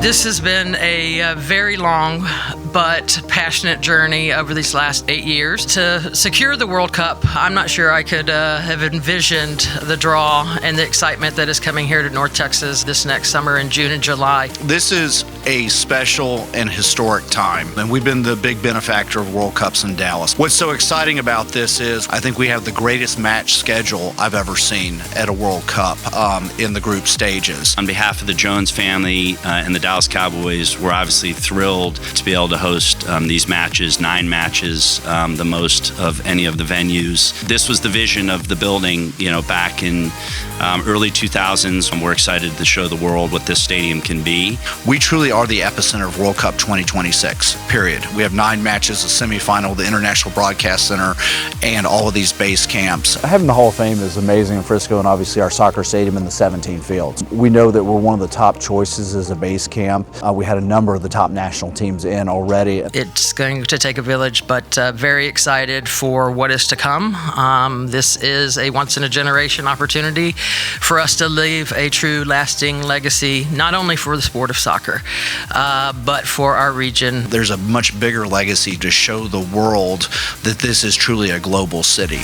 This has been a very long but passionate journey over these last 8 years. To secure the World Cup, I'm not sure I could have envisioned the draw and the excitement that is coming here to North Texas this next summer in June and July. This is a special and historic time, and we've been the big benefactor of World Cups in Dallas. What's so exciting about this is I think we have the greatest match schedule I've ever seen at a World Cup in the group stages. On behalf of the Jones family and the Dallas Cowboys, we're obviously thrilled to be able to host these matches, 9 matches, the most of any of the venues. This was the vision of the building, back in early 2000s, and we're excited to show the world what this stadium can be. We truly are the epicenter of World Cup 2026, period. We have 9 matches, a semifinal, the International Broadcast Center, and all of these base camps. Having the Hall of Fame is amazing in Frisco, and obviously our soccer stadium and the 17 fields. We know that we're one of the top choices as a base camp. We had a number of the top national teams in already. It's going to take a village, but very excited for what is to come. This is a once-in-a-generation opportunity for us to leave a true lasting legacy, not only for the sport of soccer, but for our region. There's a much bigger legacy to show the world that this is truly a global city.